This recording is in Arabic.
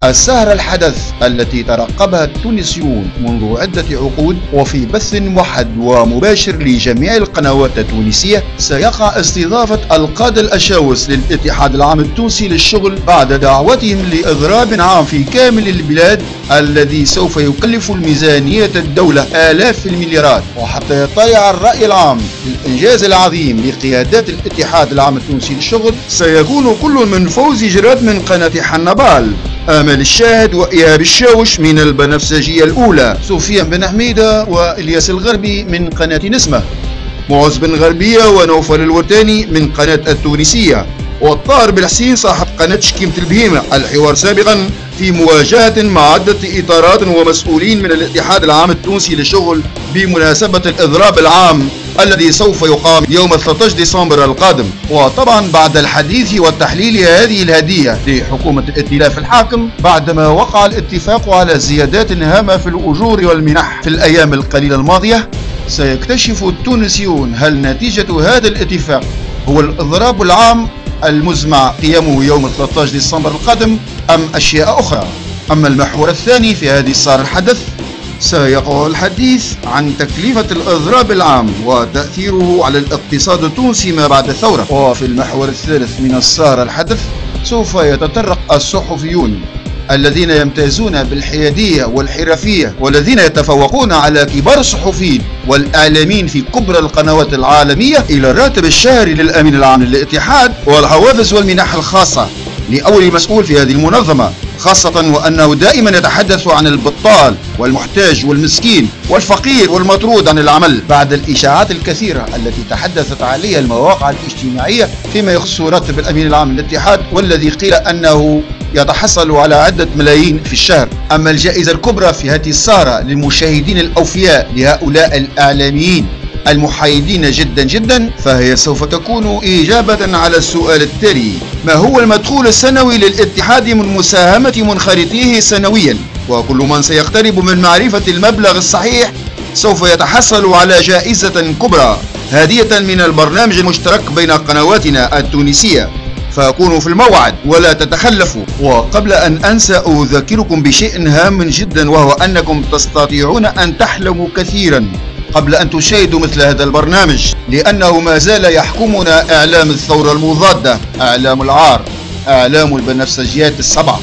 السهرة الحدث التي ترقبها التونسيون منذ عدة عقود وفي بث موحد ومباشر لجميع القنوات التونسية، سيقع استضافة القادة الأشاوس للاتحاد العام التونسي للشغل بعد دعوتهم لإضراب عام في كامل البلاد الذي سوف يكلف الميزانية الدولة آلاف المليارات. وحتى يطلع الرأي العام للإنجاز العظيم لقيادات الاتحاد العام التونسي للشغل، سيكون كل من فوزي جراد من قناة حنبال، آمل الشاهد وإيهاب الشاوش من البنفسجية الأولى، سفيان بن حميدة وإلياس الغربي من قناة نسمة، معز بن غربية ونوفل الوتاني من قناة التونسية، والطاهر بالحسين صاحب قناة شكيمة البهيمة. الحوار سابقا في مواجهة مع عدة إطارات ومسؤولين من الاتحاد العام التونسي للشغل بمناسبة الإضراب العام الذي سوف يقام يوم 13 ديسمبر القادم. وطبعا بعد الحديث والتحليل هذه الهدية لحكومة الائتلاف الحاكم، بعدما وقع الاتفاق على زيادات هامة في الأجور والمنح في الأيام القليلة الماضية، سيكتشف التونسيون هل نتيجة هذا الاتفاق هو الإضراب العام المزمع قيامه يوم 13 ديسمبر القادم أم أشياء أخرى. أما المحور الثاني في هذه السهرة الحدث، سيقع الحديث عن تكلفة الإضراب العام وتأثيره على الاقتصاد التونسي ما بعد الثورة. وفي المحور الثالث من السهرة الحدث، سوف يتطرق الصحفيون الذين يمتازون بالحيادية والحرفية والذين يتفوقون على كبار الصحفيين والإعلاميين في كبرى القنوات العالمية إلى الراتب الشهري للأمين العام للاتحاد والحوافز والمنح الخاصة لأول مسؤول في هذه المنظمة، خاصة وأنه دائما يتحدث عن البطال والمحتاج والمسكين والفقير والمطرود عن العمل، بعد الإشاعات الكثيرة التي تحدثت عليها المواقع الاجتماعية فيما يخص راتب الأمين العام للاتحاد، والذي قيل أنه يتحصل على عدة ملايين في الشهر. أما الجائزة الكبرى في هذه السهرة للمشاهدين الأوفياء لهؤلاء الإعلاميين المحايدين جدا جدا، فهي سوف تكون إجابة على السؤال التالي: ما هو المدخول السنوي للاتحاد من مساهمة منخرطيه سنويا؟ وكل من سيقترب من معرفة المبلغ الصحيح سوف يتحصل على جائزة كبرى هدية من البرنامج المشترك بين قنواتنا التونسية، فكونوا في الموعد ولا تتخلفوا. وقبل أن أنسى أذكركم بشيء هام جدا، وهو أنكم تستطيعون أن تحلموا كثيرا قبل أن تشاهدوا مثل هذا البرنامج، لأنه ما زال يحكمنا إعلام الثورة المضادة، إعلام العار، إعلام البنفسجيات السبعة.